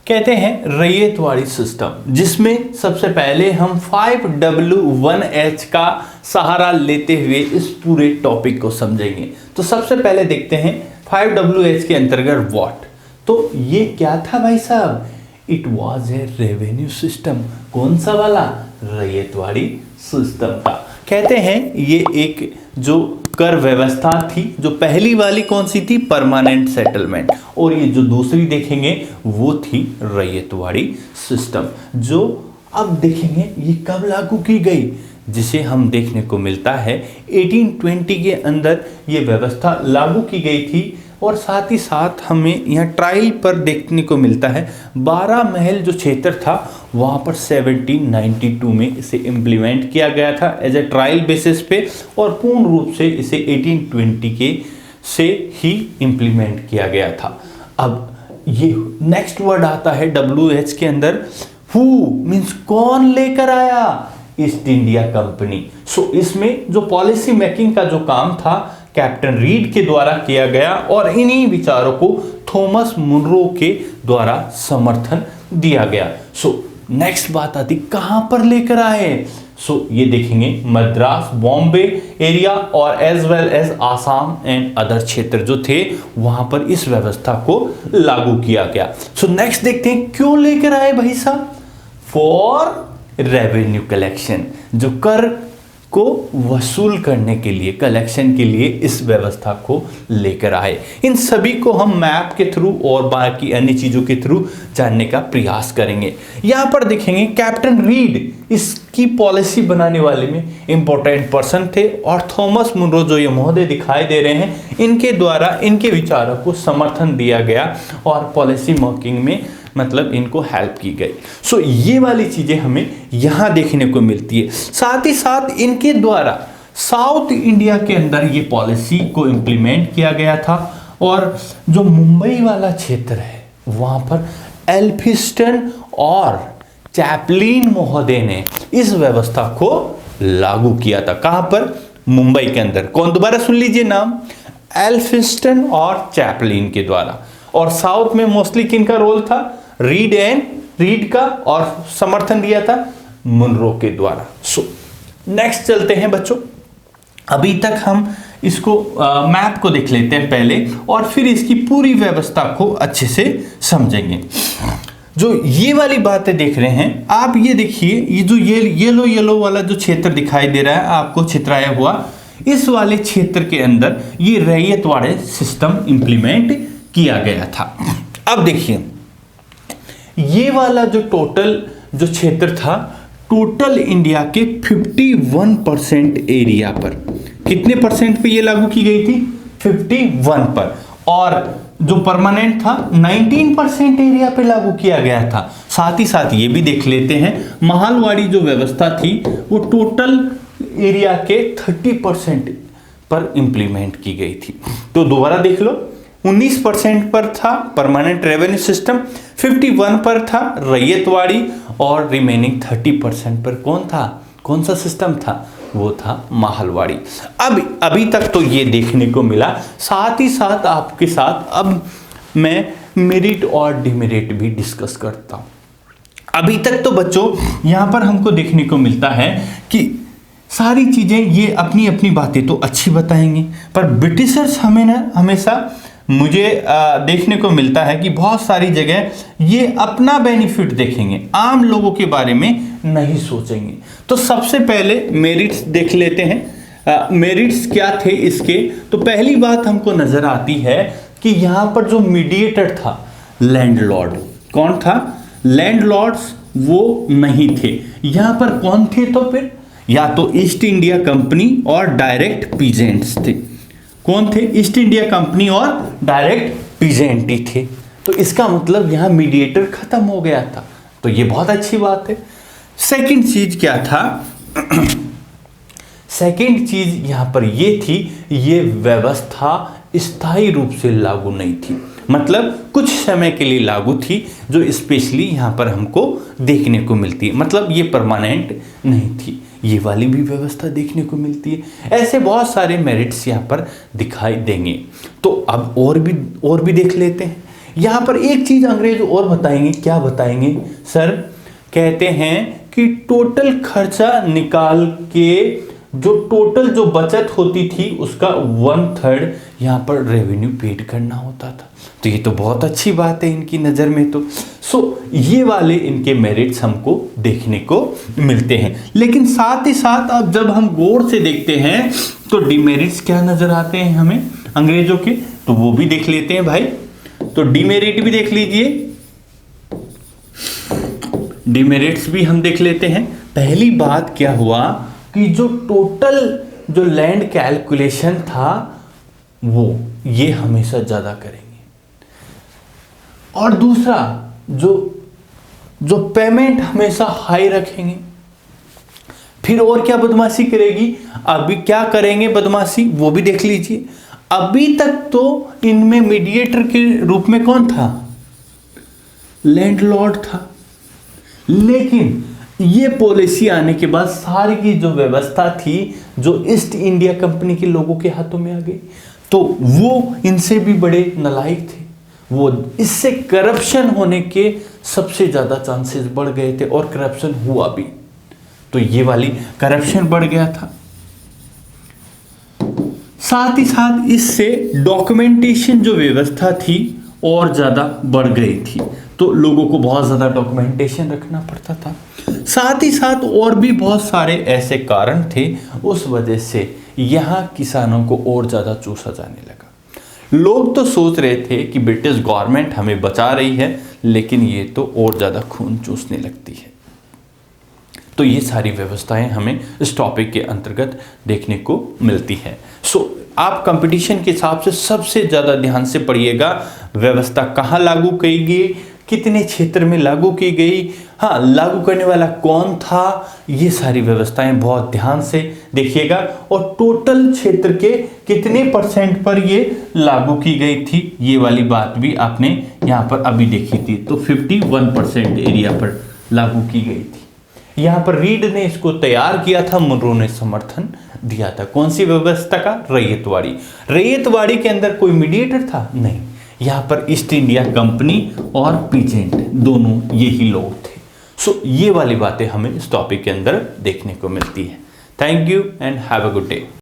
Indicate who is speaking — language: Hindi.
Speaker 1: कहते हैं रैयतवाड़ी सिस्टम, जिसमें सबसे पहले हम 5W1H का सहारा लेते हुए इस पूरे टॉपिक को समझेंगे। तो सबसे पहले देखते हैं 5WH के अंतर्गत व्हाट। तो ये क्या था भाई साहब? It was a revenue system. कौन सा वाला? रैयतवाड़ी सिस्टम का। कहते हैं ये एक जो कर व्यवस्था थी, जो पहली वाली कौन सी थी? Permanent settlement. और ये जो दूसरी देखेंगे वो थी रैयतवाड़ी सिस्टम, जो अब देखेंगे ये कब लागू की गई, जिसे हम देखने को मिलता है 1820 के अंदर ये व्यवस्था लागू की गई थी। और साथ ही साथ हमें यहाँ ट्रायल पर देखने को मिलता है 12 महल जो क्षेत्र था वहाँ पर 1792 में इसे इम्प्लीमेंट किया गया था एज ए ट्रायल बेसिस पे, और पूर्ण रूप से इसे 1820 के से ही इम्प्लीमेंट किया गया था। अब ये नेक्स्ट वर्ड आता है WH के अंदर, हु मीन्स कौन लेकर आया? East India company. सो इसमें जो पॉलिसी मेकिंग का जो काम था कैप्टन रीड के द्वारा किया गया, और इन्हीं विचारों को थॉमस मुनरो के द्वारा समर्थन दिया गया। सो नेक्स्ट बात आती कहां पर लेकर आए? सो ये देखेंगे मद्रास, बॉम्बे एरिया और as well as Assam and other क्षेत्र जो थे वहां पर इस व्यवस्था को लागू किया गया। सो नेक्स्ट देखते हैं क्यों लेकर आए भाई साहब? फॉर रेवेन्यू कलेक्शन, जो कर को वसूल करने के लिए, कलेक्शन के लिए इस व्यवस्था को लेकर आए। इन सभी को हम मैप के थ्रू और बाकी अन्य चीजों के थ्रू जानने का प्रयास करेंगे। यहां पर देखेंगे कैप्टन रीड इसकी पॉलिसी बनाने वाले में इंपॉर्टेंट पर्सन थे, और थॉमस मुनरो जो ये महोदय दिखाई दे रहे हैं, इनके द्वारा इनके विचारों को समर्थन दिया गया और पॉलिसी मेकिंग में मतलब इनको हेल्प की गई। सो ये वाली चीजें हमें यहां देखने को मिलती है। साथ ही साथ इनके द्वारा साउथ इंडिया के अंदर ये पॉलिसी को इम्प्लीमेंट किया गया था, और जो मुंबई वाला क्षेत्र है वहां पर एल्फिंस्टन और चैपलिन महोदय ने इस व्यवस्था को लागू किया था। कहां पर? मुंबई के अंदर। कौन? दोबारा सुन लीजिए नाम, एल्फिंस्टन और चैपलिन के द्वारा। और साउथ में मोस्टली किनका रोल था? रीड का, और समर्थन दिया था मुनरो के द्वारा। सो नेक्स्ट चलते हैं बच्चों। अभी तक हम इसको मैप को देख लेते हैं पहले, और फिर इसकी पूरी व्यवस्था को अच्छे से समझेंगे। जो ये वाली बातें देख रहे हैं आप, ये देखिए, ये जो येलो वाला जो क्षेत्र दिखाई दे रहा है आपको चित्राया हुआ, इस वाले क्षेत्र के अंदर ये रैयतवाड़ी सिस्टम इंप्लीमेंट किया गया था। अब देखिए ये वाला जो टोटल जो क्षेत्र था, टोटल इंडिया के 51% एरिया पर, कितने परसेंट पे ये लागू की गई थी? 51 पर। और जो परमानेंट था 19% एरिया पे लागू किया गया था। साथ ही साथ ये भी देख लेते हैं महालवाड़ी जो व्यवस्था थी वो टोटल एरिया के 30% पर इंप्लीमेंट की गई थी। तो दोबारा देख लो, 19% पर था परमानेंट रेवेन्यू सिस्टम, 51 पर था रैयतवाड़ी, और रिमेनिंग 30% पर कौन था? कौन सा सिस्टम था? वो था महालवाड़ी। अब अभी तक तो ये देखने को मिला। साथ ही साथ आपके साथ अब मैं मेरिट और डिमेरिट भी डिस्कस करता हूं। अभी तक तो बच्चों यहां पर हमको देखने को मिलता है कि सारी चीजें ये अपनी अपनी बातें तो अच्छी बताएंगे, पर ब्रिटिशर्स हमें ना हमेशा मुझे देखने को मिलता है कि बहुत सारी जगह ये अपना बेनिफिट देखेंगे, आम लोगों के बारे में नहीं सोचेंगे। तो सबसे पहले मेरिट्स देख लेते हैं। मेरिट्स क्या थे इसके? तो पहली बात हमको नजर आती है कि यहाँ पर जो मीडिएटर था लैंडलॉर्ड, कौन था? लैंडलॉर्ड्स वो नहीं थे। यहाँ पर कौन थे? तो फिर या तो ईस्ट इंडिया कंपनी और डायरेक्ट पीजेंट्स थे। कौन थे? ईस्ट इंडिया कंपनी और डायरेक्ट पीजेंट ही थे। तो इसका मतलब यहां मीडिएटर खत्म हो गया था, तो ये बहुत अच्छी बात है। सेकंड चीज क्या था? सेकंड चीज यहां पर ये थी, ये व्यवस्था स्थायी रूप से लागू नहीं थी, मतलब कुछ समय के लिए लागू थी, जो स्पेशली यहां पर हमको देखने को मिलती है, मतलब ये परमानेंट नहीं थी। ये वाली भी व्यवस्था देखने को मिलती है। ऐसे बहुत सारे मेरिट्स यहाँ पर दिखाई देंगे। तो अब और भी देख लेते हैं। यहां पर एक चीज अंग्रेज और बताएंगे, क्या बताएंगे सर? कहते हैं कि टोटल खर्चा निकाल के जो टोटल जो बचत होती थी उसका 1/3 यहां पर रेवेन्यू पेड करना होता था। तो ये तो बहुत अच्छी बात है इनकी नज़र में तो। ये वाले इनके मेरिट्स हमको देखने को मिलते हैं। लेकिन साथ ही साथ अब जब हम गौर से देखते हैं तो डिमेरिट्स क्या नजर आते हैं हमें अंग्रेजों के, तो वो भी देख लेते हैं भाई। तो डिमेरिट भी देख लीजिए, डिमेरिट्स भी हम देख लेते हैं। पहली बात क्या हुआ कि जो टोटल जो लैंड कैलकुलेशन था वो ये हमेशा ज्यादा करेंगे, और दूसरा जो पेमेंट हमेशा हाई रखेंगे। फिर और क्या बदमाशी करेगी, अभी क्या करेंगे बदमाशी वो भी देख लीजिए। अभी तक तो इनमें मीडिएटर के रूप में कौन था? लैंडलॉर्ड था। लेकिन ये पॉलिसी आने के बाद सारी की जो व्यवस्था थी जो ईस्ट इंडिया कंपनी के लोगों के हाथों में आ गई, तो वो इनसे भी बड़े नालायक थे। वो इससे करप्शन होने के सबसे ज्यादा चांसेस बढ़ गए थे, और करप्शन हुआ भी। तो ये वाली करप्शन बढ़ गया था। साथ ही साथ इससे डॉक्यूमेंटेशन जो व्यवस्था थी और ज्यादा बढ़ गई थी, तो लोगों को बहुत ज्यादा डॉक्यूमेंटेशन रखना पड़ता था। साथ ही साथ और भी बहुत सारे ऐसे कारण थे, उस वजह से यहां किसानों को और ज्यादा चूसा जाने लगा। लोग तो सोच रहे थे कि ब्रिटिश गवर्नमेंट हमें बचा रही है, लेकिन ये तो और ज्यादा खून चूसने लगती है। तो ये सारी व्यवस्थाएं हमें इस टॉपिक के अंतर्गत देखने को मिलती है। आप कंपटीशन के हिसाब से सबसे ज़्यादा ध्यान से पढ़िएगा, व्यवस्था कहाँ लागू की गई, कितने क्षेत्र में लागू की गई, हाँ लागू करने वाला कौन था, ये सारी व्यवस्थाएं बहुत ध्यान से देखिएगा। और टोटल क्षेत्र के कितने % पर ये लागू की गई थी, ये वाली बात भी आपने यहाँ पर अभी देखी थी। तो 51% एरिया पर लागू की गई थी। यहाँ पर रीड ने इसको तैयार किया था, मुनरो ने समर्थन दिया था। कौन सी व्यवस्था का? रैयतवाड़ी। रैयतवाड़ी के अंदर कोई मीडिएटर था? नहीं। यहाँ पर ईस्ट इंडिया कंपनी और पीजेंट दोनों यही लोग थे। ये वाली बातें हमें इस टॉपिक के अंदर देखने को मिलती है। Thank you and have a good day.